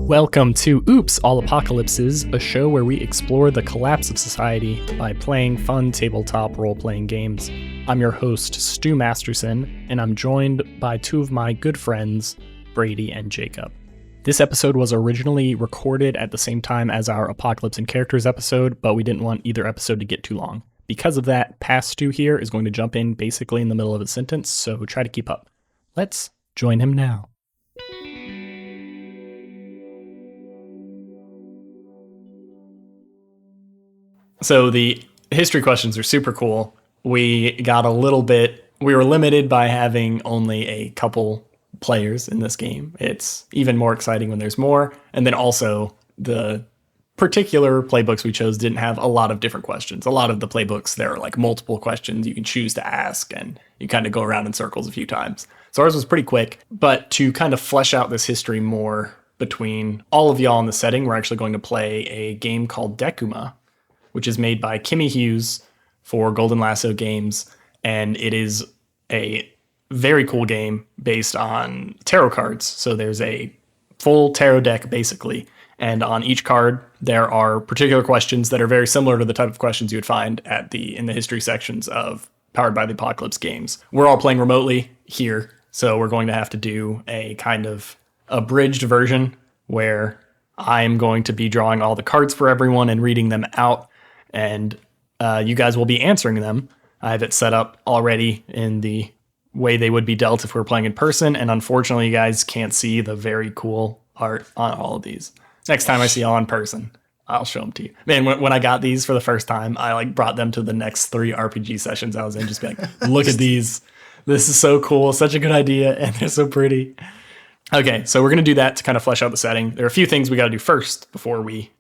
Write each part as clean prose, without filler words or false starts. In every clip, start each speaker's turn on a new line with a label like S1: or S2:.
S1: Welcome to Oops, All Apocalypses, a show where we explore the collapse of society by playing fun tabletop role-playing games. I'm your host, Stu Masterson, and I'm joined by two of my good friends, Brady and Jacob. This episode was originally recorded at the same time as our Apocalypse and Characters episode, but we didn't want either episode to get too long. Because of that, past Stu here is going to jump in basically in the middle of a sentence, so try to keep up. Let's join him now. So the history questions are super cool. We were limited by having only a couple players in this game. It's even more exciting when there's more. And then also the particular playbooks we chose didn't have a lot of different questions. A lot of the playbooks, there are like multiple questions you can choose to ask, and you kind of go around in circles a few times. So ours was pretty quick, but to kind of flesh out this history more between all of y'all in the setting, we're actually going to play a game called Decuma, which is made by Kimmy Hughes for Golden Lasso Games, and it is a very cool game based on tarot cards. So there's a full tarot deck, basically, and on each card, there are particular questions that are very similar to the type of questions you would find in the history sections of Powered by the Apocalypse games. We're all playing remotely here, so we're going to have to do a kind of abridged version where I'm going to be drawing all the cards for everyone and reading them out, and you guys will be answering them. I have it set up already in the way they would be dealt if we were playing in person, and unfortunately you guys can't see the very cool art on all of these. Next time I see y'all in person, I'll show them to you. Man, when I got these for the first time, I brought them to the next 3 RPG sessions I was in, just be like, look at these. This is so cool, such a good idea, and they're so pretty. Okay, so we're going to do that to kind of flesh out the setting. There are a few things we got to do first before we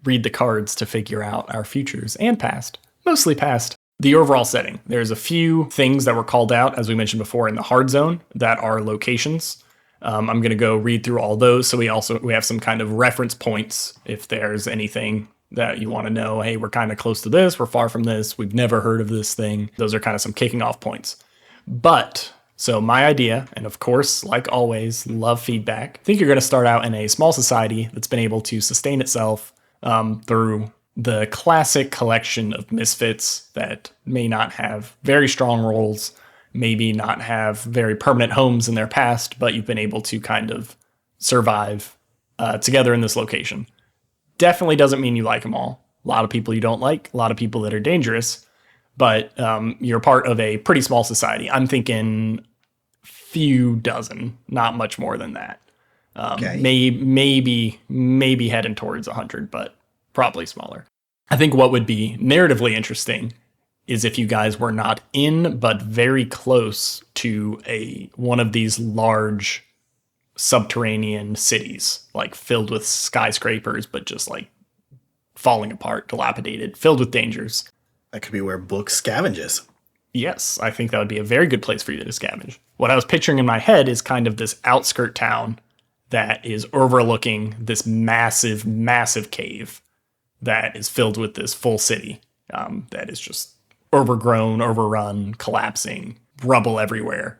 S1: read the cards to figure out our futures and past, mostly past. The overall setting. There's a few things that were called out, as we mentioned before, in the hard zone that are locations. I'm going to go read through all those. So we have some kind of reference points if there's anything that you want to know. Hey, we're kind of close to this. We're far from this. We've never heard of this thing. Those are kind of some kicking off points. But so my idea, and of course, like always, love feedback. I think you're going to start out in a small society that's been able to sustain itself through the classic collection of misfits that may not have very strong roles, maybe not have very permanent homes in their past, but you've been able to kind of survive together in this location. Definitely doesn't mean you like them all. A lot of people you don't like, a lot of people that are dangerous, but you're part of a pretty small society. I'm thinking few dozen, not much more than that. Okay. Maybe heading towards 100, but probably smaller. I think what would be narratively interesting is if you guys were not in, but very close to one of these large subterranean cities, like filled with skyscrapers, but just like falling apart, dilapidated, filled with dangers.
S2: That could be where Book scavenges.
S1: Yes, I think that would be a very good place for you to scavenge. What I was picturing in my head is kind of this outskirt town that is overlooking this massive, massive cave that is filled with this full city that is just overgrown, overrun, collapsing, rubble everywhere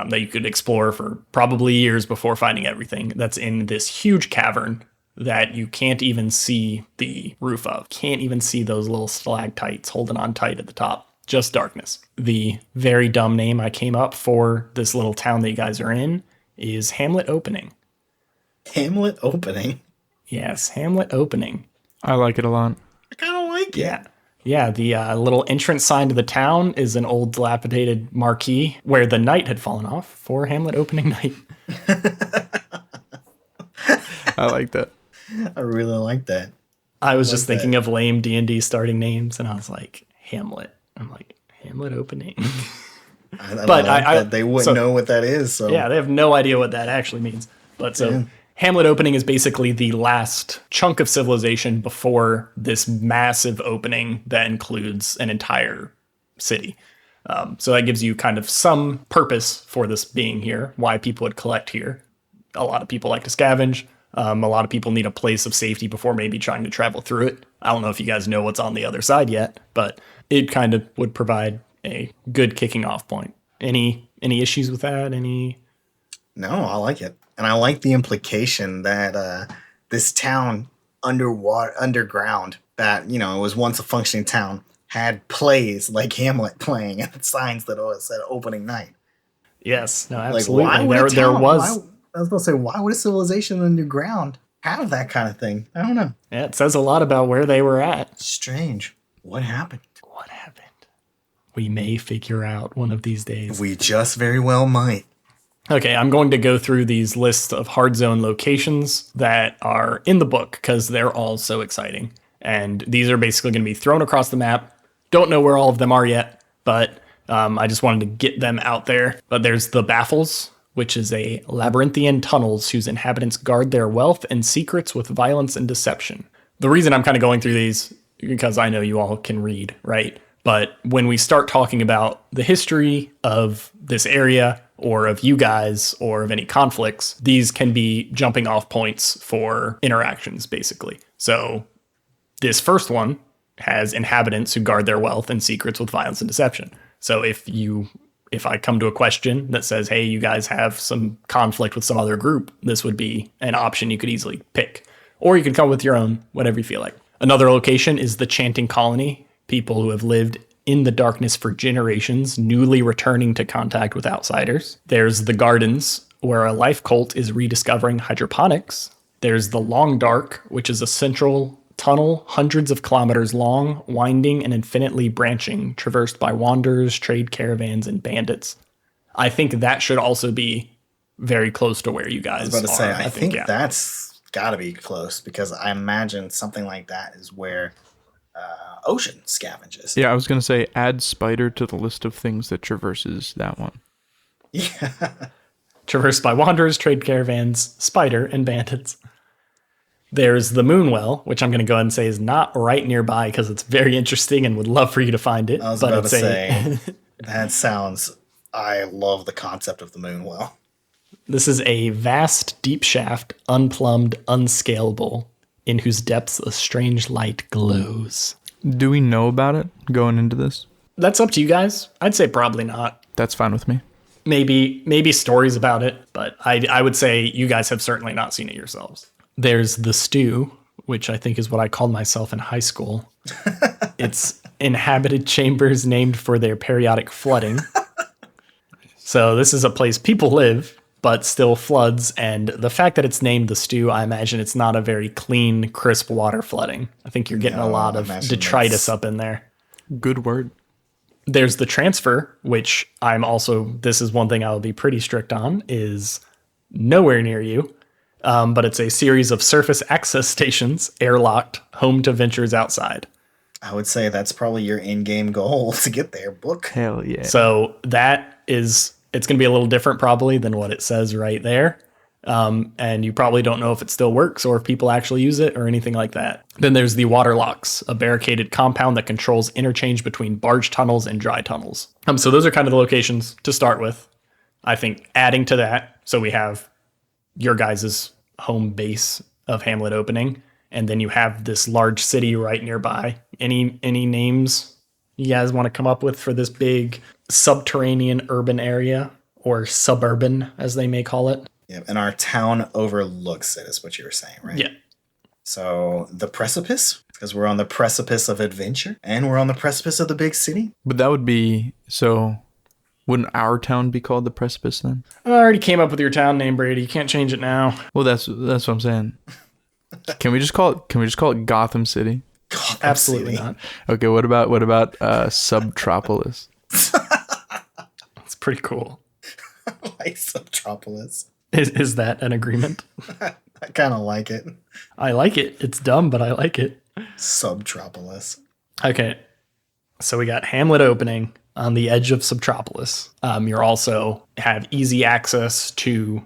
S1: that you could explore for probably years before finding everything that's in this huge cavern that you can't even see the roof of. Can't even see those little stalactites holding on tight at the top. Just darkness. The very dumb name I came up for this little town that you guys are in is Hamlet Opening.
S2: Hamlet Opening?
S1: Yes, Hamlet Opening.
S3: I like it a lot.
S2: I kind of like it.
S1: Yeah, the little entrance sign to the town is an old dilapidated marquee where the knight had fallen off for Hamlet Opening Night.
S3: I like that.
S2: I really like that.
S1: I was just thinking of lame D&D starting names, and I was like, Hamlet. I'm like, Hamlet Opening.
S2: But they wouldn't know what that is. So
S1: yeah, they have no idea what that actually means. But so... Yeah. Hamlet Opening is basically the last chunk of civilization before this massive opening that includes an entire city. So that gives you kind of some purpose for this being here, why people would collect here. A lot of people like to scavenge. A lot of people need a place of safety before maybe trying to travel through it. I don't know if you guys know what's on the other side yet, but it kind of would provide a good kicking off point. Any issues with that?
S2: No, I like it. And I like the implication that this town underground that, you know, it was once a functioning town, had plays like Hamlet playing and signs that always said opening night.
S1: Yes, no, absolutely.
S2: Like, why would I was going to say, why would a civilization underground have that kind of thing? I don't know.
S1: Yeah, it says a lot about where they were at.
S2: Strange. What happened?
S1: What happened? We may figure out one of these days.
S2: We just very well might.
S1: Okay, I'm going to go through these lists of hard zone locations that are in the book because they're all so exciting. And these are basically going to be thrown across the map. Don't know where all of them are yet, but I just wanted to get them out there. But there's the Baffles, which is a labyrinthian tunnels whose inhabitants guard their wealth and secrets with violence and deception. The reason I'm kind of going through these, because I know you all can read, right? But when we start talking about the history of this area or of you guys or of any conflicts, these can be jumping off points for interactions, basically. So this first one has inhabitants who guard their wealth and secrets with violence and deception. So if I come to a question that says, hey, you guys have some conflict with some other group, this would be an option you could easily pick. Or you could come with your own, whatever you feel like. Another location is the Chanting Colony, people who have lived in the darkness for generations, newly returning to contact with outsiders. There's the Gardens, where a life cult is rediscovering hydroponics. There's the Long Dark, which is a central tunnel hundreds of kilometers long, winding and infinitely branching, traversed by wanderers, trade caravans, and bandits. I think that should also be very close to where you guys are.
S2: I was about to say, I think that's got to be close, because I imagine something like that is where ocean scavenges.
S3: Yeah, I was going to say, add spider to the list of things that traverses that one.
S2: Yeah.
S1: Traversed by wanderers, trade caravans, spider, and bandits. There's the Moonwell, which I'm going to go ahead and say is not right nearby because it's very interesting and would love for you to find it.
S2: I was about to say, I love the concept of the Moonwell.
S1: This is a vast, deep shaft, unplumbed, unscalable, in whose depths a strange light glows.
S3: Do we know about it going into this?
S1: That's up to you guys. I'd say probably not.
S3: That's fine with me.
S1: Maybe stories about it, but I would say you guys have certainly not seen it yourselves. There's the Stew, which I think is what I called myself in high school. It's inhabited chambers named for their periodic flooding. So this is a place people live, but still floods. And the fact that it's named the Stew, I imagine it's not a very clean, crisp water flooding. I think you're getting a lot of detritus up in there.
S3: Good word.
S1: There's the Transfer, which this is one thing I will be pretty strict on, is nowhere near you. But it's a series of surface access stations, airlocked, home to ventures outside.
S2: I would say that's probably your in-game goal to get there, book.
S3: Hell yeah.
S1: So it's going to be a little different probably than what it says right there. And you probably don't know if it still works or if people actually use it or anything like that. Then there's the Waterlocks, a barricaded compound that controls interchange between barge tunnels and dry tunnels. So those are kind of the locations to start with. I think adding to that, so we have your guys' home base of Hamlet opening, and then you have this large city right nearby. Any names you guys want to come up with for this big subterranean urban area, or suburban as they may call it?
S2: Yeah, and our town overlooks it, is what you were saying, right?
S1: Yeah.
S2: So the precipice, because we're on the precipice of adventure, and we're on the precipice of the big city.
S3: But that would be, so wouldn't our town be called the Precipice then?
S1: I already came up with your town name, Brady. You can't change it now.
S3: Well, that's what I'm saying. Can we just call it Gotham City?
S2: Gotham
S1: Absolutely
S2: City.
S1: not.
S3: Okay, what about Subtropolis?
S1: It's pretty cool.
S2: Like Subtropolis.
S1: Is that an agreement?
S2: I kind of like it.
S1: I like it. It's dumb, but I like it.
S2: Subtropolis.
S1: Okay. So we got Hamlet opening on the edge of Subtropolis. You also have easy access to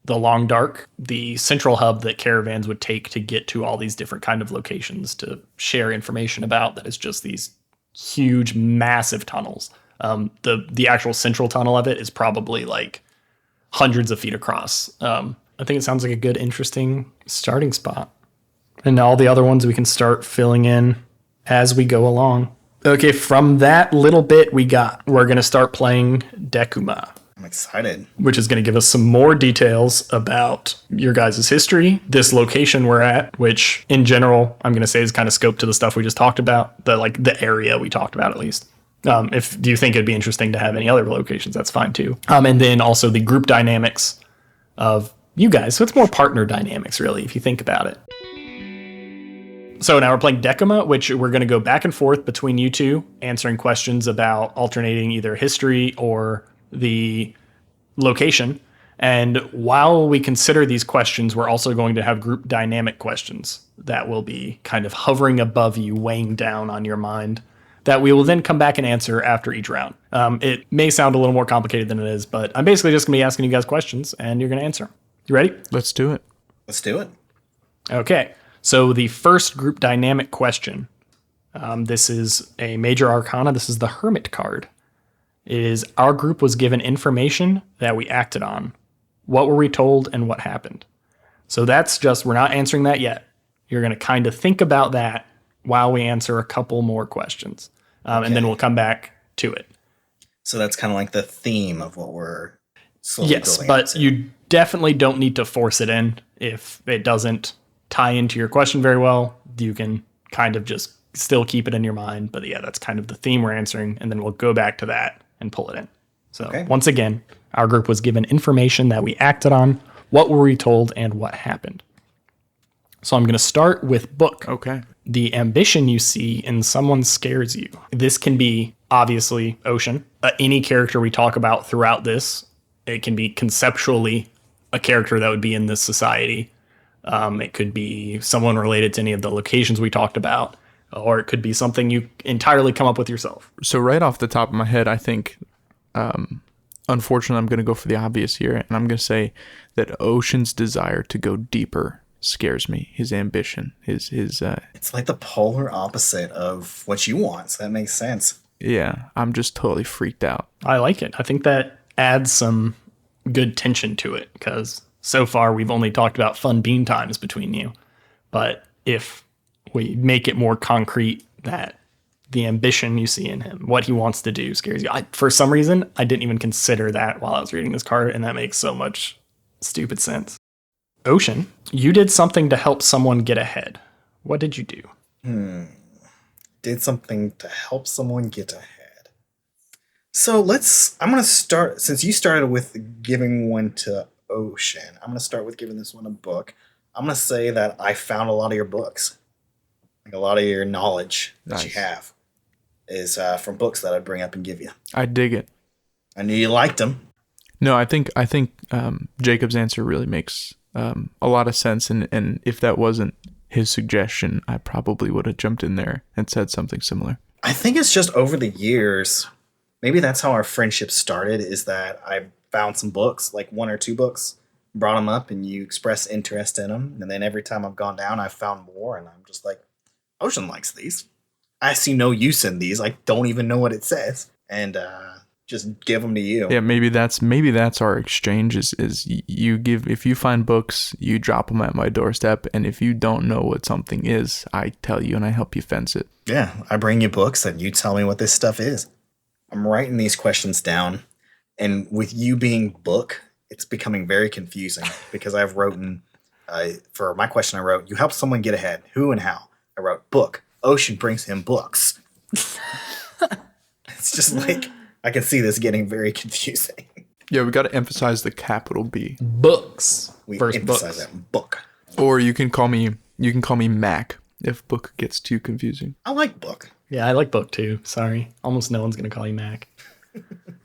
S1: the Long Dark, the central hub that caravans would take to get to all these different kind of locations to share information about. That is just these huge, massive tunnels. The actual central tunnel of it is probably like hundreds of feet across. I think it sounds like a good, interesting starting spot. And all the other ones we can start filling in as we go along. Okay, from that little bit we're going to start playing Decuma.
S2: I'm excited.
S1: which is going to give us some more details about your guys' history, this location we're at, which in general, I'm going to say is kind of scoped to the stuff we just talked about, the area we talked about at least. If do you think it'd be interesting to have any other locations, that's fine too. And then also the group dynamics of you guys. So it's more partner dynamics, really, if you think about it. So now we're playing Decuma, which we're going to go back and forth between you two, answering questions about alternating either history or the location. And while we consider these questions, we're also going to have group dynamic questions that will be kind of hovering above you, weighing down on your mind, that we will then come back and answer after each round. It may sound a little more complicated than it is, but I'm basically just going to be asking you guys questions, and you're going to answer. You ready?
S3: Let's do it.
S2: Let's do it.
S1: Okay. So the first group dynamic question, this is a major arcana. This is the Hermit card. It is our group was given information that we acted on. What were we told and what happened? So that's just, we're not answering that yet. You're going to kind of think about that while we answer a couple more questions. And then we'll come back to it.
S2: So that's kind of like the theme of what we're slowly
S1: Yes,
S2: building
S1: but
S2: into.
S1: you definitely don't need to force it in. If it doesn't tie into your question very well, you can kind of just still keep it in your mind. But yeah, that's kind of the theme we're answering, and then we'll go back to that and pull it in. So Once again, our group was given information that we acted on. What were we told and what happened? So I'm going to start with book.
S3: Okay.
S1: The ambition you see in someone scares you. This can be obviously Ocean. Any character we talk about throughout this, it can be conceptually a character that would be in this society. It could be someone related to any of the locations we talked about, or it could be something you entirely come up with yourself.
S3: So right off the top of my head, I think, unfortunately, I'm going to go for the obvious here, and I'm going to say that Ocean's desire to go deeper scares me. His ambition, his.
S2: It's like the polar opposite of what you want, so that makes sense.
S3: Yeah, I'm just totally freaked out.
S1: I like it. I think that adds some good tension to it, because so far we've only talked about fun bean times between you. But if we make it more concrete that the ambition you see in him, what he wants to do scares you. For some reason, I didn't even consider that while I was reading this card, and that makes so much stupid sense. Ocean, you did something to help someone get ahead. What did you do?
S2: Did something to help someone get ahead. So I'm going to start, since you started with giving one to Ocean, I'm going to start with giving this one a book. I'm going to say that I found a lot of your books. Like a lot of your knowledge that you have is from books that I'd bring up and give you.
S3: I dig it.
S2: I knew you liked them.
S3: No, I think Jacob's answer really makes a lot of sense, and if that wasn't his suggestion, I probably would have jumped in there and said something similar.
S2: I think it's just over the years, maybe that's how our friendship started, is that I found some books, like one or two books, brought them up, and you expressed interest in them, and then every time I've gone down, I've found more, and I'm just like, Ocean likes these. I see no use in these. I don't even know what it says, and just give them to you.
S3: Yeah, maybe that's our exchange. Is you give, if you find books, you drop them at my doorstep, and if you don't know what something is, I tell you and I help you fence it.
S2: Yeah, I bring you books and you tell me what this stuff is. I'm writing these questions down, and with you being book, it's becoming very confusing because I've written for my question. I wrote, "You help someone get ahead. Who and how?" I wrote, "Book. Ocean brings him books." It's just like, I can see this getting very confusing.
S3: Yeah, we got to emphasize the capital B.
S1: Books.
S2: We
S1: First
S2: emphasize
S1: books.
S2: that book.
S3: Or you can call me Mac if book gets too confusing.
S2: I like book.
S1: Yeah, I like book too. Sorry. Almost no one's going to call you Mac.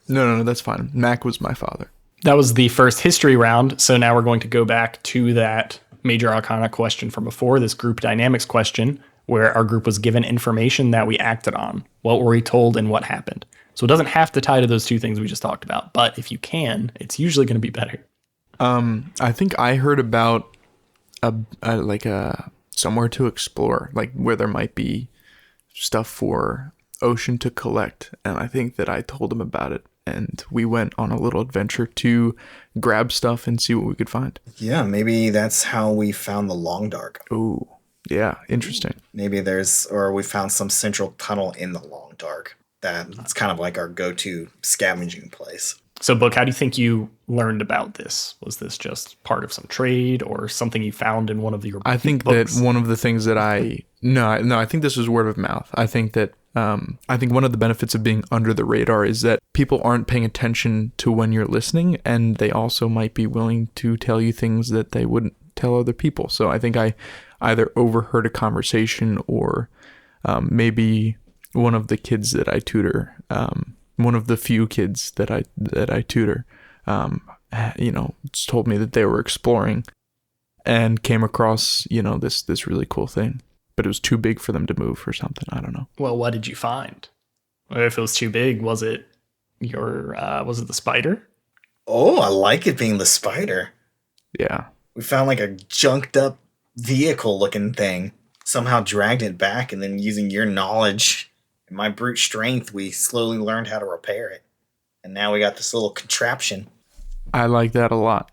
S3: No, that's fine. Mac was my father.
S1: That was the first history round. So now we're going to go back to that major arcana question from before, this group dynamics question, where our group was given information that we acted on. What were we told and what happened? So it doesn't have to tie to those two things we just talked about, but if you can, it's usually going to be better.
S3: I think I heard about a somewhere to explore, like where there might be stuff for Ocean to collect, and I think that I told him about it, and we went on a little adventure to grab stuff and see what we could find.
S2: Yeah, maybe that's how we found the Long Dark.
S3: Ooh, yeah, interesting.
S2: Maybe we found some central tunnel in the Long Dark. That's kind of like our go-to scavenging place.
S1: So, Book, how do you think you learned about this? Was this just part of some trade or something you found in one of your
S3: I think
S1: books?
S3: that one of the things that I think this was word of mouth. I think that I think one of the benefits of being under the radar is that people aren't paying attention to when you're listening, and they also might be willing to tell you things that they wouldn't tell other people. So I think I either overheard a conversation or maybe one of the kids that I tutor, one of the few kids that I tutor, told me that they were exploring and came across, this really cool thing, but it was too big for them to move or something. I don't know.
S1: Well, what did you find? If it was too big, was it was it the spider?
S2: Oh, I like it being the spider.
S3: Yeah.
S2: We found like a junked up vehicle looking thing. Somehow dragged it back, and then using your knowledge and my brute strength, we slowly learned how to repair it. And now we got this little contraption.
S3: I like that a lot.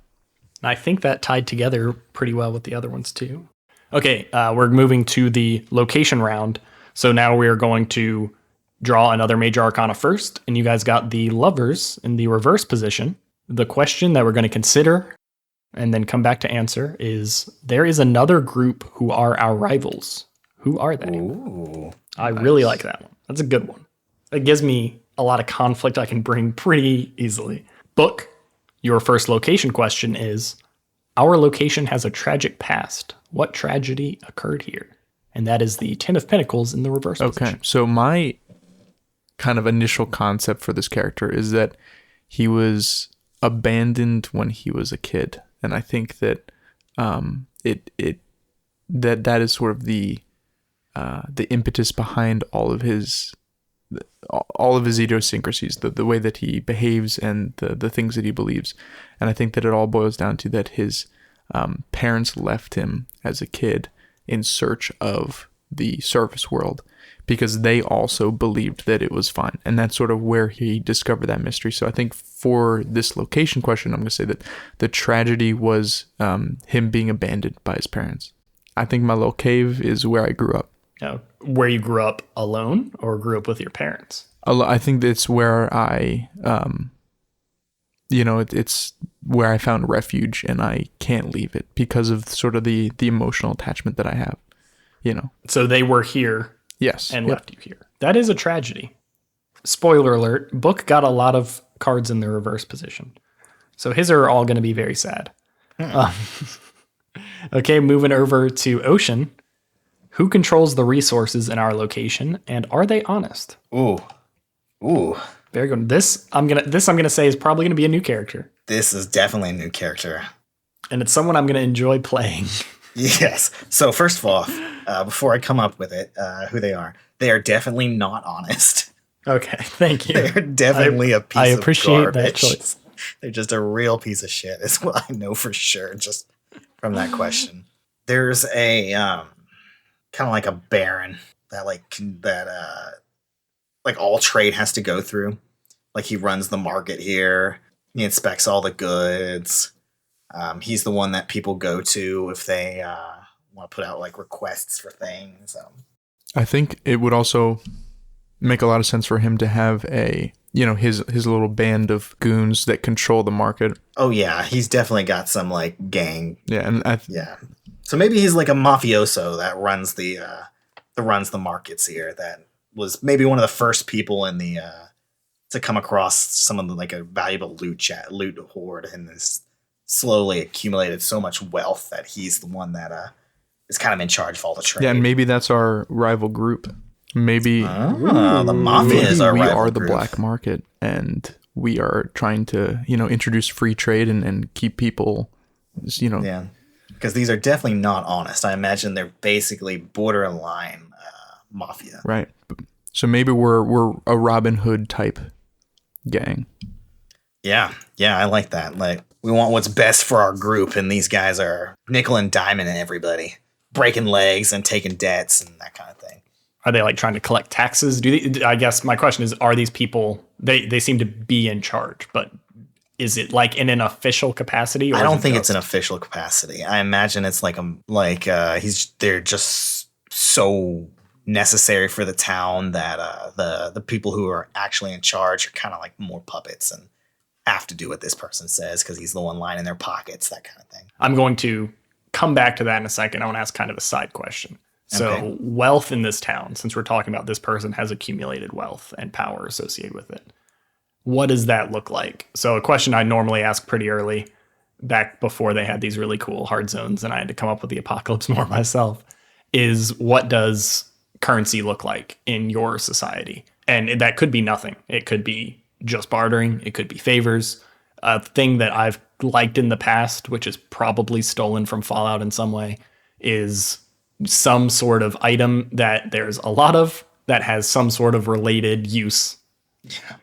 S1: I think that tied together pretty well with the other ones too. Okay, we're moving to the location round. So now we are going to draw another major arcana first, and you guys got the lovers in the reverse position. The question that we're going to consider and then come back to answer is, there is another group who are our rivals. Who are they?
S2: Ooh.
S1: I really like that one. That's a good one. It gives me a lot of conflict I can bring pretty easily. Book, your first location question is, our location has a tragic past. What tragedy occurred here? And that is the Ten of Pentacles in the reverse position.
S3: Okay, so my kind of initial concept for this character is that he was abandoned when he was a kid. And I think that that is sort of the impetus behind all of his idiosyncrasies, the way that he behaves and the things that he believes. And I think that it all boils down to that his parents left him as a kid in search of the surface world because they also believed that it was fine. And that's sort of where he discovered that mystery. So I think for this location question, I'm going to say that the tragedy was him being abandoned by his parents. I think my little cave is where I grew up.
S1: Where you grew up alone or grew up with your parents?
S3: I think that's where I, it's where I found refuge, and I can't leave it because of sort of the emotional attachment that I have,
S1: So they were here.
S3: Yes.
S1: And left you here. That is a tragedy. Spoiler alert, Book got a lot of cards in the reverse position. So his are all going to be very sad. Okay, moving over to Ocean. Who controls the resources in our location, and are they honest?
S2: Ooh.
S1: Very good. This I'm gonna say is probably gonna be a new character.
S2: This is definitely a new character.
S1: And it's someone I'm gonna enjoy playing.
S2: Yes. So first of all, before I come up with it, who they are definitely not honest.
S1: Okay, thank you.
S2: They're definitely a piece of garbage.
S1: I appreciate that choice.
S2: They're just a real piece of shit, is what I know for sure, just from that question. There's a kind of like a baron that all trade has to go through. Like, he runs the market here. He inspects all the goods. He's the one that people go to if they want to put out like requests for things.
S3: I think it would also make a lot of sense for him to have his little band of goons that control the market.
S2: Oh yeah, he's definitely got some like gang.
S3: Yeah, and
S2: So maybe he's like a mafioso that runs the markets here. That was maybe one of the first people in the to come across some of the like a valuable loot hoard, and has slowly accumulated so much wealth that he's the one that is kind of in charge of all the trade.
S3: Yeah, and maybe that's our rival group. Maybe
S2: the mafia is our rival
S3: we are the
S2: group.
S3: black market, and we are trying to introduce free trade and keep people
S2: Yeah, because these are definitely not honest. I imagine they're basically borderline mafia.
S3: Right. So maybe we're a Robin Hood type gang.
S2: Yeah, I like that. Like, we want what's best for our group, and these guys are nickel and diamond and everybody, breaking legs and taking debts and that kind of thing.
S1: Are they like trying to collect taxes? I guess my question is, are these people, they seem to be in charge, but is it like in an official capacity? Or
S2: I don't think it's an official capacity. I imagine it's they're just so necessary for the town that the people who are actually in charge are kind of like more puppets and have to do what this person says because he's the one lining their pockets, that kind of thing.
S1: I'm going to come back to that in a second. I want to ask kind of a side question. So
S2: Okay.
S1: wealth in this town, since we're talking about this person has accumulated wealth and power associated with it. What does that look like? So a question I normally ask pretty early, back before they had these really cool hard zones and I had to come up with the apocalypse more myself, is what does currency look like in your society? And that could be nothing. It could be just bartering. It could be favors. A thing that I've liked in the past, which is probably stolen from Fallout in some way, is some sort of item that there's a lot of that has some sort of related use,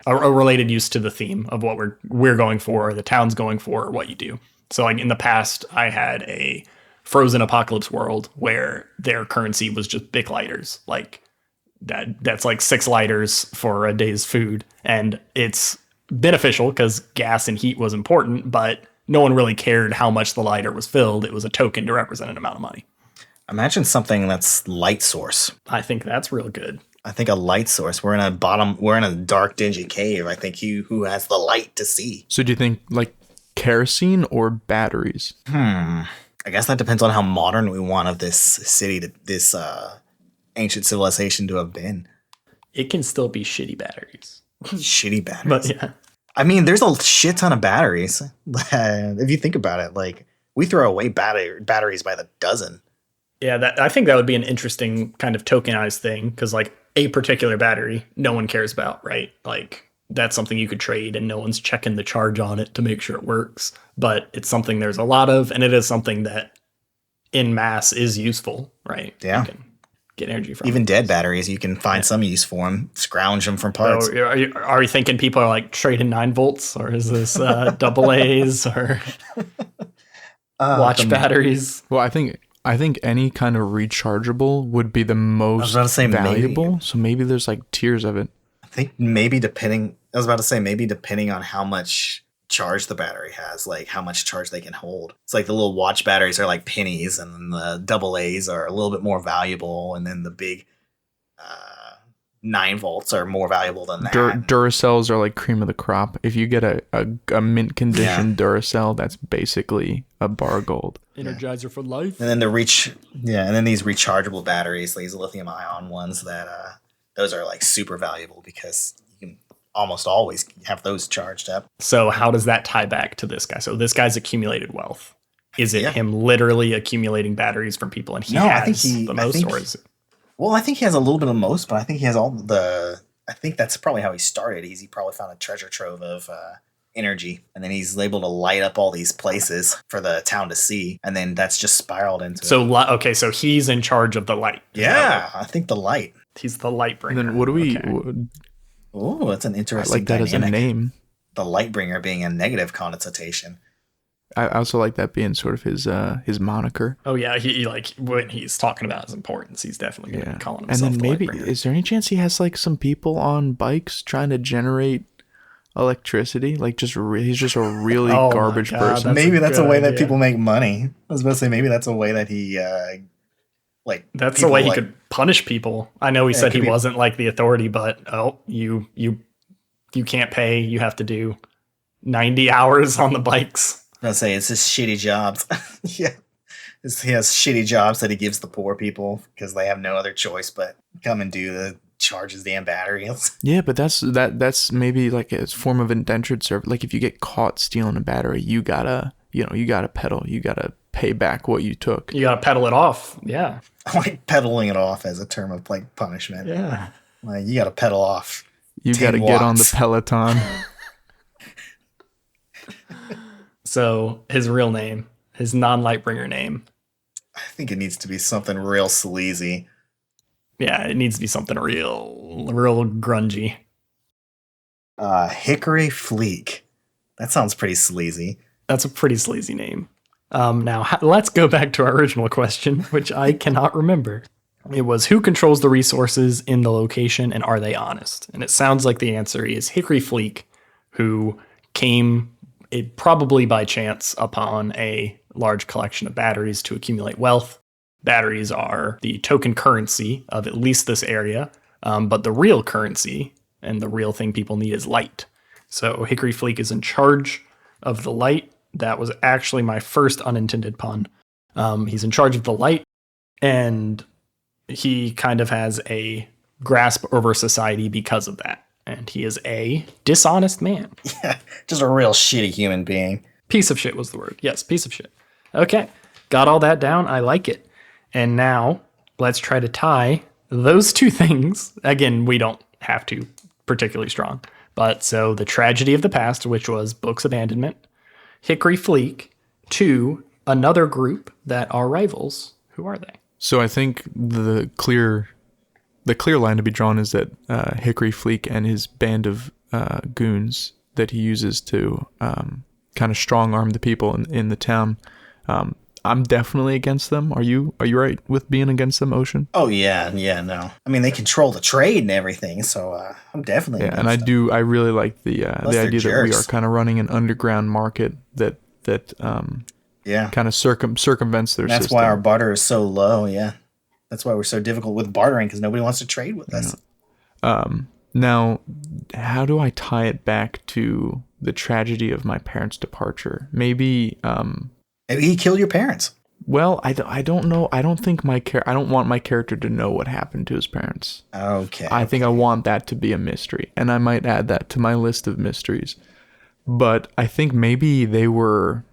S1: a related use to the theme of what we're going for, or the town's going for, or what you do. So like in the past, I had a frozen apocalypse world where their currency was just big lighters, like that's like 6 lighters for a day's food, and it's beneficial because gas and heat was important, but no one really cared how much the lighter was filled. It was a token to represent an amount of money.
S2: Imagine something that's light source.
S1: I think that's real good.
S2: I think a light source. We're in a dark, dingy cave. I think who has the light to see.
S3: So do you think like kerosene or batteries?
S2: I guess that depends on how modern we want of this city, this ancient civilization to have been.
S1: It can still be shitty batteries.
S2: Shitty batteries.
S1: But yeah.
S2: I mean, there's a shit ton of batteries. If you think about it, like we throw away batteries by the dozen.
S1: Yeah, I think that would be an interesting kind of tokenized thing, because like a particular battery no one cares about, right? Like that's something you could trade and no one's checking the charge on it to make sure it works. But it's something there's a lot of, and it is something that in mass is useful, right?
S2: Yeah.
S1: You can get energy from.
S2: Even dead batteries, you can find some use for them, scrounge them from parts.
S1: So are you thinking people are like trading 9 volts, or is this double A's or watch batteries?
S3: Well, I think any kind of rechargeable would be the most valuable.
S2: Maybe.
S3: So maybe there's like tiers of it.
S2: I think maybe depending on how much charge the battery has, like how much charge they can hold. It's like the little watch batteries are like pennies, and then the double A's are a little bit more valuable, and then the big 9 volts are more valuable than that.
S3: Duracells are like cream of the crop. If you get a mint condition Duracell, that's basically a bar of gold.
S1: Energizer for life.
S2: And then and then these rechargeable batteries, these lithium ion ones, that those are like super valuable because you can almost always have those charged up.
S1: So how does that tie back to this guy? So this guy's accumulated wealth. Is it him literally accumulating batteries from people, and he has the most, or is it?
S2: Well, I think he has a little bit of most, but I think he has I think that's probably how he started. He probably found a treasure trove of energy, and then he's able to light up all these places for the town to see, and then that's just spiraled into.
S1: So he's in charge of the light.
S2: Yeah, I think the light.
S1: He's the light bringer.
S3: And then what do we?
S1: Okay.
S2: Oh, that's an
S3: I
S2: interesting.
S3: like that
S2: dynamic.
S3: as a name.
S2: The light bringer being a negative connotation.
S3: I also like that being sort of his moniker.
S1: Oh yeah, he like when he's talking about his importance, he's definitely going to be calling
S3: And
S1: himself.
S3: then
S1: the
S3: maybe
S1: Lightbringer.
S3: is there any chance he has like some people on bikes trying to generate electricity? Like he's just a really
S1: Oh my
S3: garbage
S1: God,
S3: person.
S2: Maybe that's a
S1: good
S2: way that
S1: idea.
S2: people make money. I was about to say maybe that's a way that he
S1: That's the way he could punish people. I know he said he
S2: could be-
S1: wasn't like the authority, but you can't pay. You have to do 90 hours on the bikes.
S2: I was say it's his shitty jobs. Yeah. He has shitty jobs that he gives the poor people because they have no other choice but come and do the charges damn batteries.
S3: Yeah, but that's maybe like a form of indentured service. Like if you get caught stealing a battery, you gotta pedal. You gotta pay back what you took.
S1: You got to pedal it off. Yeah.
S2: I like pedaling it off as a term of like punishment.
S1: Yeah.
S2: Like you got to pedal off.
S3: You
S2: 10
S3: gotta get on the
S2: watts.
S3: Peloton.
S1: So his real name, his non-Lightbringer name.
S2: I think it needs to be something real sleazy.
S1: Yeah, it needs to be something real grungy.
S2: Hickory Fleek. That sounds pretty sleazy.
S1: That's a pretty sleazy name. Now, let's go back to our original question, which I cannot remember. It was, who controls the resources in the location, and are they honest? And it sounds like the answer is Hickory Fleek, who came probably by chance upon a large collection of batteries to accumulate wealth. Batteries are the token currency of at least this area, but the real currency and the real thing people need is light. So Hickory Fleek is in charge of the light. That was actually my first unintended pun. He's in charge of the light, and he kind of has a grasp over society because of that. And he is a dishonest man.
S2: Yeah, just a real shitty human being.
S1: Piece of shit was the word. Yes, piece of shit. Okay, got all that down. I like it. And now let's try to tie those two things. Again, we don't have to particularly strong. But so the tragedy of the past, which was Book's abandonment, Hickory Fleek, to another group that are rivals. Who are they?
S3: So I think the clear line to be drawn is that Hickory Fleek and his band of goons that he uses to kind of strong arm the people in the town. I'm definitely against them. Are you right with being against them, Ocean?
S2: Oh yeah, no. I mean, they control the trade and everything, so I'm definitely
S3: against them. I really like the idea that we are kind of running an underground market that kind of circumvents their system.
S2: That's why our barter is so low. Yeah, that's why we're so difficult with bartering, because nobody wants to trade with us.
S3: Now, how do I tie it back to the tragedy of my parents' departure? Maybe
S2: he killed your parents.
S3: Well, I don't know. I don't think I don't want my character to know what happened to his parents.
S2: Okay.
S3: I think I want that to be a mystery, and I might add that to my list of mysteries. But I think maybe they were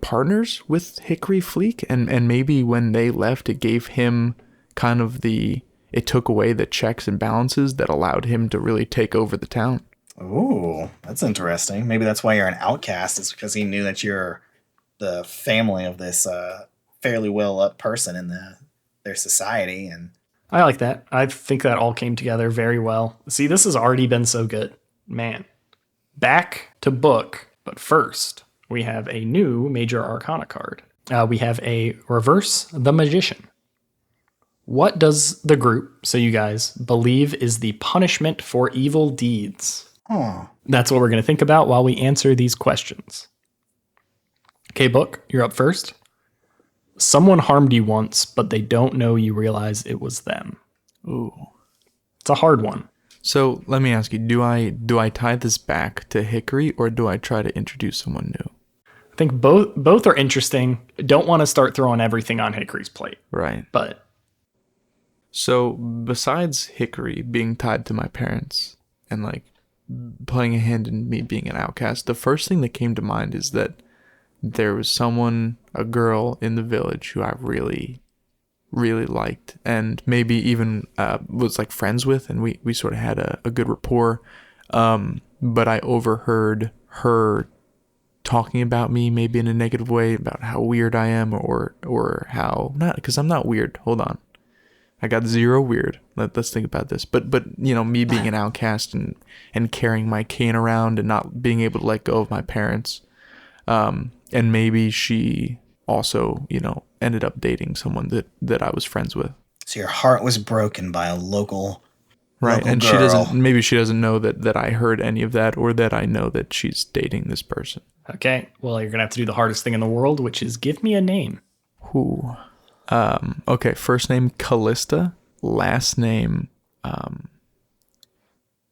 S3: partners with Hickory Fleek, and maybe when they left, it gave him kind of it took away the checks and balances that allowed him to really take over the town.
S2: Ooh, that's interesting. Maybe that's why you're an outcast, is because he knew that you're the family of this fairly well-up person in their society. And
S1: I like that. I think that all came together very well. See, this has already been so good. Man. Back to book, but first, we have a new Major Arcana card. We have a Reverse the Magician. What does the group, so you guys, believe is the punishment for evil deeds?
S2: Oh.
S1: That's what we're going to think about while we answer these questions. Okay, Book, you're up first. Someone harmed you once, but they don't know you realize it was them.
S3: Ooh.
S1: It's a hard one.
S3: So let me ask you, do I tie this back to Hickory, or do I try to introduce someone new?
S1: I think both are interesting. Don't want to start throwing everything on Hickory's plate.
S3: Right.
S1: But
S3: so besides Hickory being tied to my parents and like playing a hand in me being an outcast, the first thing that came to mind is that there was a girl in the village who I really, really liked, and maybe even was like friends with, and we sort of had a good rapport. But I overheard her talking about me, maybe in a negative way, about how weird I am, or how not, because I'm not weird. Hold on, I got zero weird. Let's think about this. But me being an outcast and carrying my cane around and not being able to let go of my parents. And maybe she also, ended up dating someone that I was friends with.
S2: So your heart was broken by a local
S3: and
S2: girl.
S3: she doesn't know that I heard any of that, or that I know that she's dating this person.
S1: Okay, well, you're going to have to do the hardest thing in the world, which is give me a name.
S3: Who? Okay, first name Callista, last name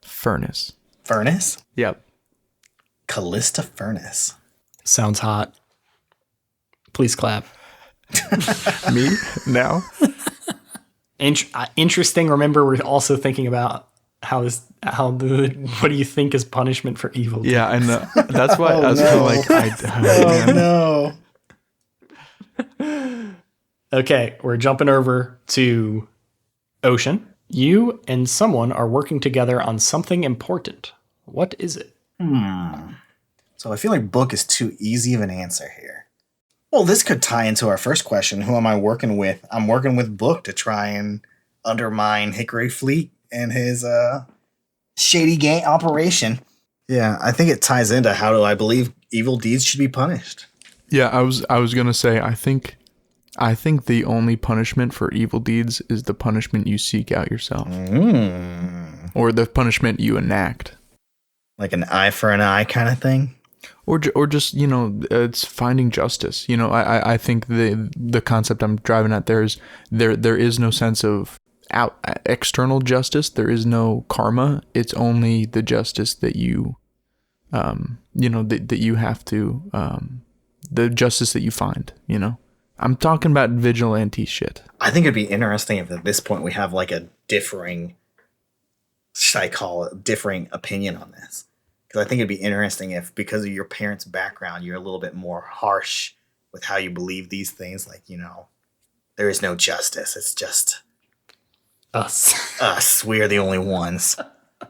S3: Furnace.
S2: Furnace?
S3: Yep.
S2: Callista Furnace.
S1: Sounds hot. Please clap.
S3: Me? Now?
S1: Interesting. Remember, we're also thinking about what do you think is punishment for evil?
S3: Yeah, I know. That's why I was kind of like,
S2: no.
S1: Okay, we're jumping over to Ocean. You and someone are working together on something important. What is it?
S2: So I feel like Book is too easy of an answer here. Well, this could tie into our first question. Who am I working with? I'm working with Book to try and undermine Hickory Fleet and his shady gang operation. Yeah, I think it ties into how do I believe evil deeds should be punished.
S3: Yeah, I was gonna say I think the only punishment for evil deeds is the punishment you seek out yourself, or the punishment you enact,
S2: like an eye for an eye kind of thing.
S3: Or just, it's finding justice. I think the concept I'm driving at there is no sense of external justice. There is no karma. It's only the justice that you that you have to, the justice that you find, I'm talking about vigilante shit.
S2: I think it'd be interesting if at this point we have like a differing, should I call it, differing opinion on this. Because I think it'd be interesting if, because of your parents' background, you're a little bit more harsh with how you believe these things. Like, there is no justice. It's just us. We are the only ones.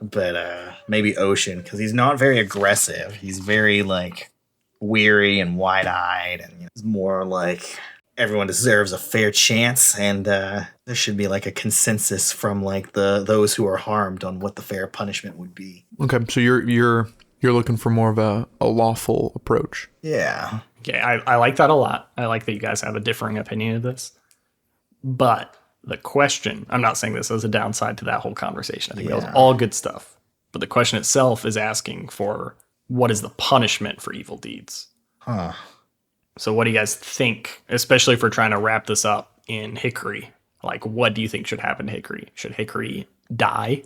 S2: But maybe Ocean, because he's not very aggressive. He's very, like, weary and wide-eyed. And it's more like everyone deserves a fair chance. And there should be, like, a consensus from, like, those who are harmed on what the fair punishment would be.
S3: Okay, so you're looking for more of a lawful approach.
S2: Yeah.
S1: Okay, I like that a lot. I like that you guys have a differing opinion of this. But the question, I'm not saying this as a downside to that whole conversation. I think that was all good stuff. But the question itself is asking for, what is the punishment for evil deeds?
S2: Huh.
S1: So what do you guys think, especially if we're trying to wrap this up in Hickory? Like, what do you think should happen to Hickory? Should Hickory die?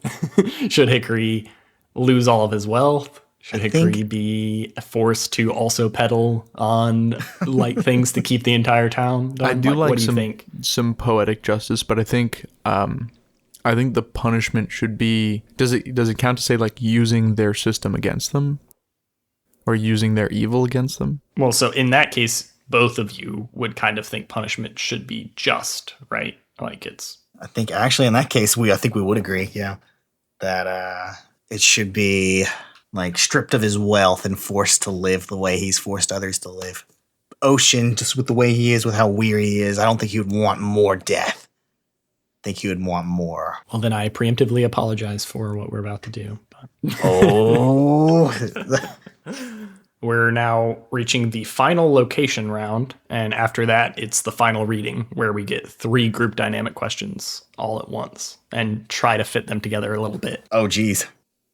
S1: Should Hickory lose all of his wealth? Should Hickory be forced to also peddle on like things to keep the entire town done?
S3: I do like
S1: what do you think?
S3: some poetic justice, but I think the punishment should be, does it count to say like using their system against them or using their evil against them?
S1: Well, so in that case, both of you would kind of think punishment should be just, right? Like
S2: I think actually in that case I think we would agree, that it should be like stripped of his wealth and forced to live the way he's forced others to live. Ocean, just with the way he is, with how weary he is, I don't think he would want more death. I think he would want more.
S1: Well, then I preemptively apologize for what we're about to do.
S2: Oh.
S1: We're now reaching the final location round, and after that, it's the final reading, where we get 3 group dynamic questions all at once and try to fit them together a little bit.
S2: Oh, geez.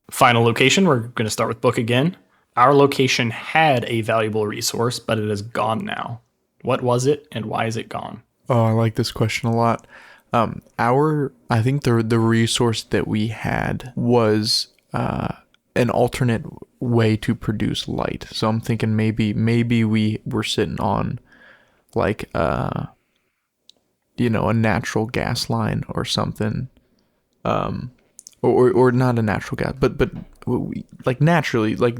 S1: Final location, we're going to start with book again. Our location had a valuable resource, but it is gone now. What was it, and why is it gone?
S3: Oh, I like this question a lot. I think the resource that we had was an alternate way to produce light. So I'm thinking maybe we were sitting on like a natural gas line or something. Or not a natural gas, but like naturally, like,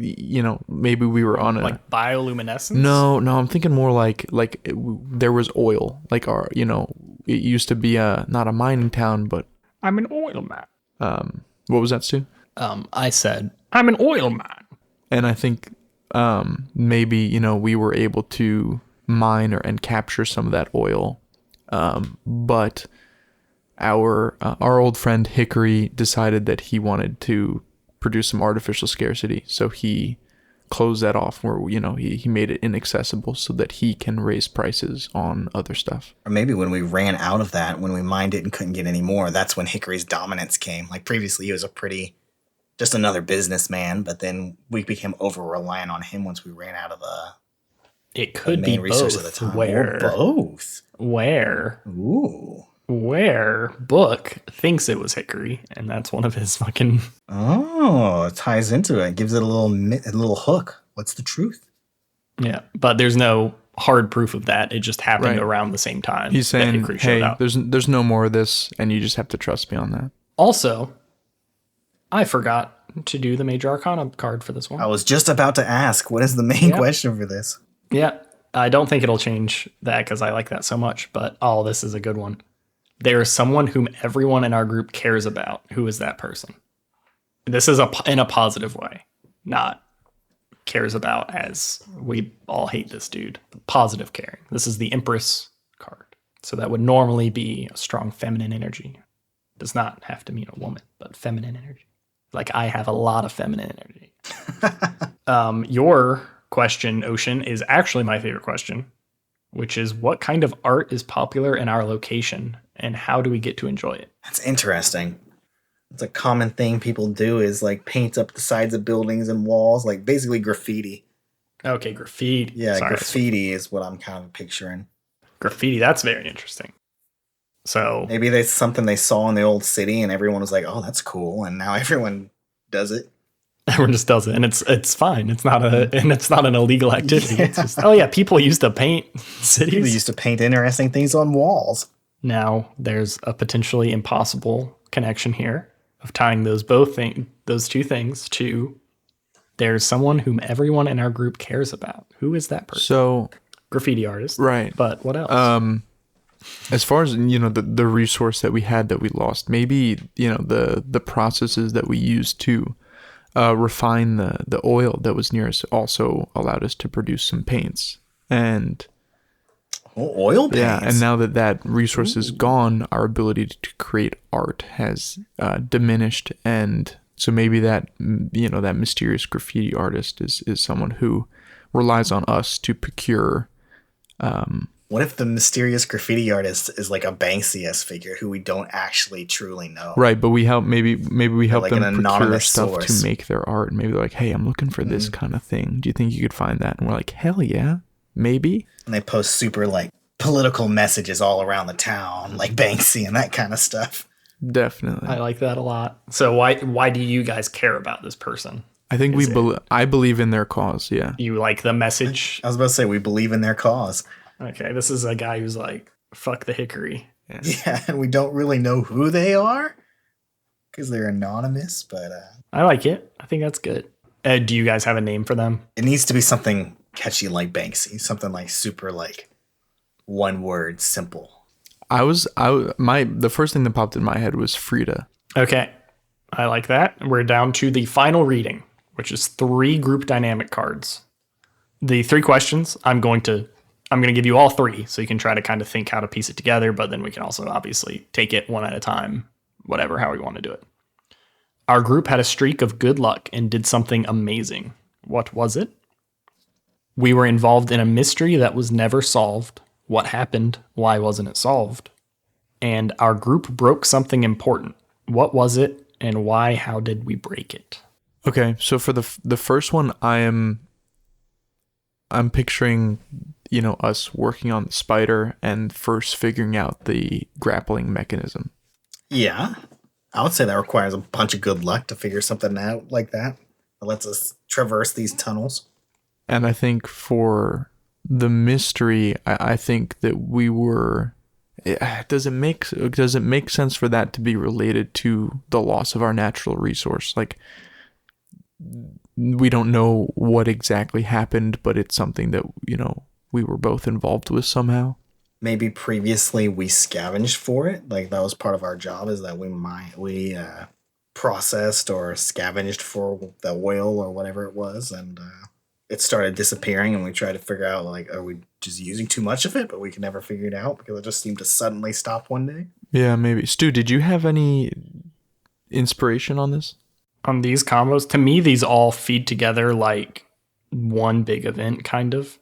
S3: maybe we were on a
S1: like bioluminescence.
S3: No, I'm thinking more like there was oil, like it used to be not a mining town, but
S1: I'm an oil man.
S3: What was that, Stu?
S1: I said I'm an oil man,
S3: and I think maybe we were able to mine and capture some of that oil, but our old friend Hickory decided that he wanted to produce some artificial scarcity, so he closed that off where he made it inaccessible so that he can raise prices on other stuff.
S2: Or maybe when we ran out of that, when we mined it and couldn't get any more, that's when Hickory's dominance came. Like previously he was just another businessman, but then we became over reliant on him once we ran out of
S1: it could
S2: the
S1: be
S2: main resource
S1: both.
S2: of the time.
S1: Where
S2: Or both.
S1: Ooh.
S2: Where
S1: Book thinks it was Hickory, and that's one of his fucking...
S2: Oh, it ties into it. It gives it a little hook. What's the truth?
S1: Yeah, but there's no hard proof of that. It just happened around the same time.
S3: He's saying,
S1: Hickory showed
S3: hey,
S1: up.
S3: there's no more of this, and you just have to trust me on that.
S1: Also, I forgot to do the Major Arcana card for this one.
S2: I was just about to ask, what is the main question for this?
S1: Yeah, I don't think it'll change that because I like that so much, but this is a good one. There is someone whom everyone in our group cares about. Who is that person? This is in a positive way, not cares about as we all hate this dude. Positive caring. This is the Empress card. So that would normally be a strong feminine energy. Does not have to mean a woman, but feminine energy. Like I have a lot of feminine energy. Your question, Ocean, is actually my favorite question, which is what kind of art is popular in our location and how do we get to enjoy it?
S2: That's interesting. It's a common thing people do is like paint up the sides of buildings and walls, like basically graffiti.
S1: Okay, graffiti.
S2: Yeah,
S1: Sorry.
S2: graffiti is what I'm kind of picturing.
S1: Graffiti, that's very interesting. So
S2: maybe that's something they saw in the old city and everyone was like, oh, that's cool. And now everyone does it.
S1: Everyone just does it, and it's fine. It's not an illegal activity. It's just, oh yeah, people used to paint
S2: They
S1: cities.
S2: used to paint interesting things on walls.
S1: Now there's a potentially impossible connection here of tying those two things to there's someone whom everyone in our group cares about. Who is that person?
S3: So,
S1: Graffiti artist.
S3: right.
S1: But what else?
S3: As far as, the resource that we had that we lost, maybe, the processes that we used to refine the oil that was near us also allowed us to produce some paints. And
S2: Oil paints?
S3: yeah, and now that resource is gone, our ability to create art has diminished. And so maybe that mysterious graffiti artist is someone who relies on us to procure.
S2: What if the mysterious graffiti artist is like a Banksy-esque figure who we don't actually truly know?
S3: Right, but we help maybe we help
S2: like
S3: them
S2: an
S3: procure
S2: anonymous
S3: stuff
S2: source.
S3: to make their art. And maybe they're like, hey, I'm looking for this kind of thing. Do you think you could find that? And we're like, hell yeah, maybe.
S2: And they post super like political messages all around the town, like Banksy and that kind of stuff.
S3: Definitely.
S1: I like that a lot. So why do you guys care about this person?
S3: I think I believe in their cause. Yeah.
S1: You like the message?
S2: I was about to say, we believe in their cause.
S1: Okay, this is a guy who's like, fuck the hickory.
S2: Yeah, and we don't really know who they are because they're anonymous, but
S1: I like it. I think that's good. Do you guys have a name for them?
S2: it needs to be something catchy like Banksy, something like super like one word, simple.
S3: The first thing that popped in my head was Frida.
S1: Okay, I like that. We're down to the final reading, which is 3 group dynamic cards. The 3 questions, I'm going to give you all 3, so you can try to kind of think how to piece it together, but then we can also obviously take it one at a time, how we want to do it. Our group had a streak of good luck and did something amazing. What was it? We were involved in a mystery that was never solved. What happened? Why wasn't it solved? And our group broke something important. What was it? And why? How did we break it?
S3: Okay, so for the first one, I'm picturing, us working on the spider and first figuring out the grappling mechanism.
S2: Yeah, I would say that requires a bunch of good luck to figure something out like that. That lets us traverse these tunnels.
S3: And I think for the mystery, I think that we were. Does it make sense for that to be related to the loss of our natural resource? Like, we don't know what exactly happened, but it's something that we were both involved with somehow.
S2: Maybe previously we scavenged for it. Like that was part of our job, is that we processed or scavenged for the oil or whatever it was, and it started disappearing, and we tried to figure out, like, are we just using too much of it, but we can never figure it out because it just seemed to suddenly stop one day.
S3: Yeah, maybe. Stu, did you have any inspiration on this?
S1: On these combos, to me, these all feed together like one big event, kind of,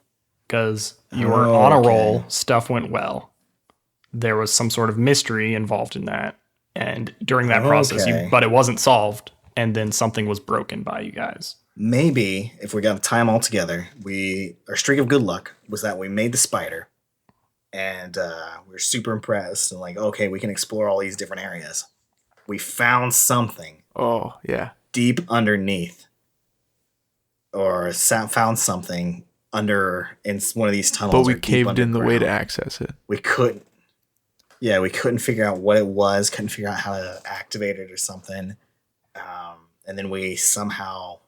S1: because you were on a roll, stuff went well. There was some sort of mystery involved in that, and during that process, but it wasn't solved, and then something was broken by you guys.
S2: Maybe if we got the time all together, our streak of good luck was that we made the spider, and we were super impressed, and like, okay, we can explore all these different areas. We found something.
S3: Oh, yeah.
S2: Deep underneath, or found something in one of these tunnels.
S3: But we caved in the way to access it.
S2: We couldn't. Yeah, we couldn't figure out what it was. Couldn't figure out how to activate it or something. And then we somehow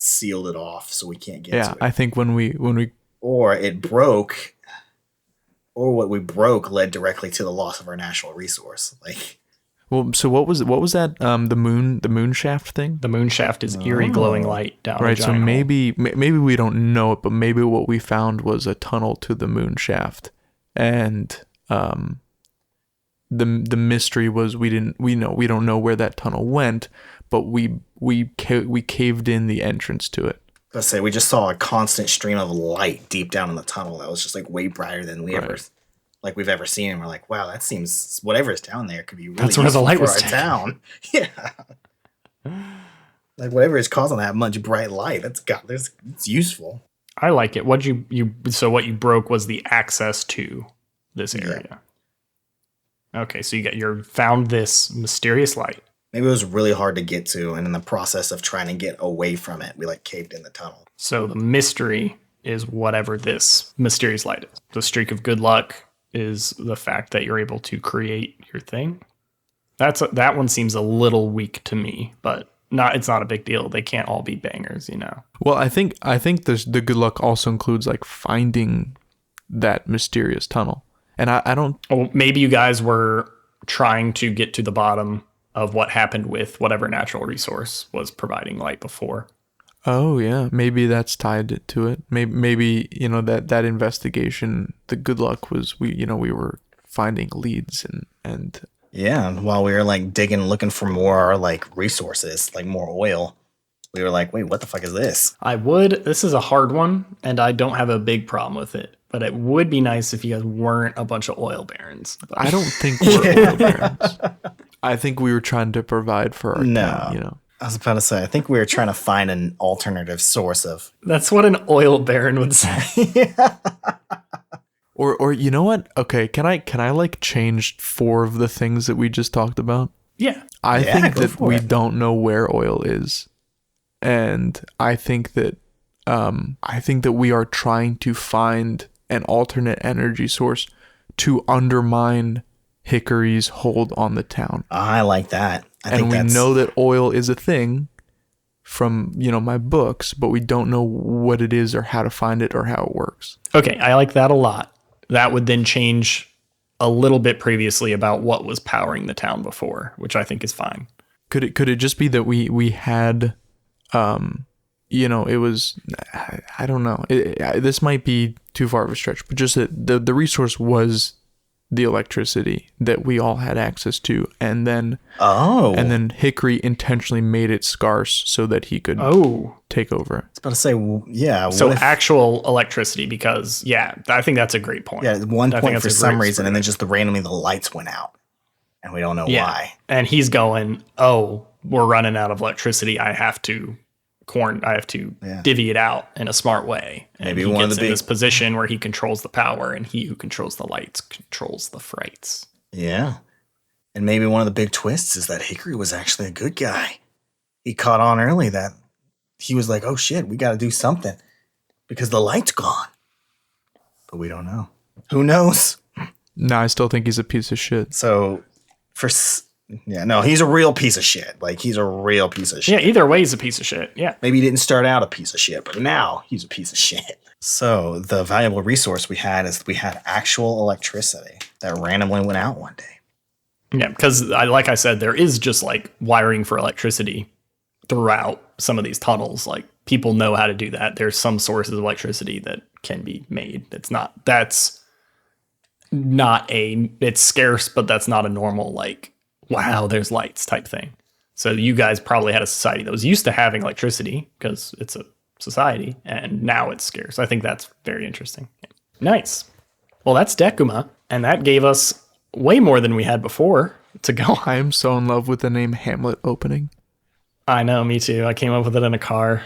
S2: sealed it off, so we can't get to it.
S3: Yeah, I think when we
S2: or it broke, or what we broke led directly to the loss of our natural resource. Like,
S3: well, so what was that? The moon shaft thing.
S1: The moon shaft is eerie glowing light down.
S3: Right.
S1: A
S3: So
S1: giant
S3: maybe we don't know it, but maybe what we found was a tunnel to the moon shaft, and the mystery was we don't know where that tunnel went, but we caved in the entrance to it.
S2: Let's say we just saw a constant stream of light deep down in the tunnel that was just like way brighter than we've ever seen. And we're like, wow, that seems whatever's down there could be really
S1: That's where the light was
S2: our town. Yeah. Like whatever is causing that much bright light, it's useful.
S1: I like it. What you broke was the access to this area. Yeah. Okay, so you found this mysterious light.
S2: Maybe it was really hard to get to, and in the process of trying to get away from it, we like caved in the tunnel.
S1: So the mystery is whatever this mysterious light is. The streak of good luck is the fact that you're able to create your thing. That one seems a little weak to me, but it's not a big deal. They can't all be bangers, you know.
S3: Well, I think the good luck also includes like finding that mysterious tunnel. And I don't.
S1: Well, maybe you guys were trying to get to the bottom of what happened with whatever natural resource was providing light before.
S3: Oh yeah, maybe that's tied to it. Maybe you know that investigation. The good luck was we were finding leads and.
S2: Yeah, and while we were like digging, looking for more like resources, like more oil, we were like, wait, what the fuck is this?
S1: This is a hard one, and I don't have a big problem with it, but it would be nice if you guys weren't a bunch of oil barons. But.
S3: I don't think we're oil barons. I think we were trying to provide for our town, you know.
S2: I was about to say, I think we were trying to find an alternative source of...
S1: That's what an oil baron would say.
S3: Or you know what? Okay, can I like change 4 of the things that we just talked about?
S1: Yeah.
S3: I think that we don't know where oil is. And I think that we are trying to find an alternate energy source to undermine Hickory's hold on the town.
S2: I like that.
S3: And we know that oil is a thing from, my books, but we don't know what it is or how to find it or how it works.
S1: Okay, I like that a lot. That would then change a little bit previously about what was powering the town before, which I think is fine.
S3: Could it just be that we had, it was, I don't know. This might be too far of a stretch, but just that the resource was the electricity that we all had access to, and then Hickory intentionally made it scarce so that he could take over.
S2: I was about to say, yeah.
S1: So actual electricity, because I think that's a great point.
S2: Yeah, one point for some reason, and then just randomly the lights went out, and we don't know why.
S1: And he's going, we're running out of electricity. I have to divvy it out in a smart way. And maybe he gets in this position where he controls the power, and he who controls the lights controls the frights.
S2: Yeah. And maybe one of the big twists is that Hickory was actually a good guy. He caught on early that he was like, oh shit, we got to do something because the light's gone. But we don't know. Who knows?
S3: No, I still think he's a piece of shit.
S2: So he's a real piece of shit. Like, he's a real piece of shit.
S1: Yeah, either way, he's a piece of shit. Yeah.
S2: Maybe he didn't start out a piece of shit, but now he's a piece of shit. So the valuable resource we had is we had actual electricity that randomly went out one day.
S1: Yeah, because like I said, there is just like wiring for electricity throughout some of these tunnels. Like, people know how to do that. There's some sources of electricity that can be made. It's scarce, but that's not a normal, like, wow, there's lights type thing. So you guys probably had a society that was used to having electricity because it's a society, and now it's scarce. I think that's very interesting. Nice. Well, that's Decuma, and that gave us way more than we had before to go.
S3: I am so in love with the name Hamlet opening.
S1: I know, me too. I came up with it in a car.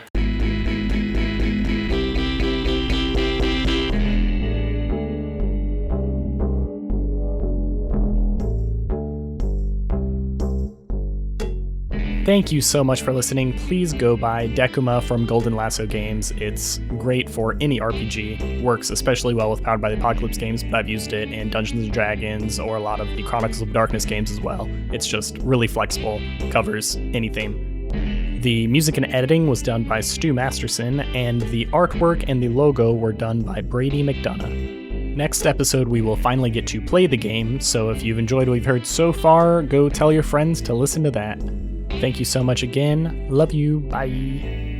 S1: Thank you so much for listening. Please go buy Decuma from Golden Lasso Games. It's great for any RPG. Works especially well with Powered by the Apocalypse games, but I've used it in Dungeons & Dragons or a lot of the Chronicles of Darkness games as well. It's just really flexible, covers any theme. The music and editing was done by Stu Masterson, and the artwork and the logo were done by Brady McDonough. Next episode, we will finally get to play the game, so if you've enjoyed what you've heard so far, go tell your friends to listen to that. Thank you so much again. Love you. Bye.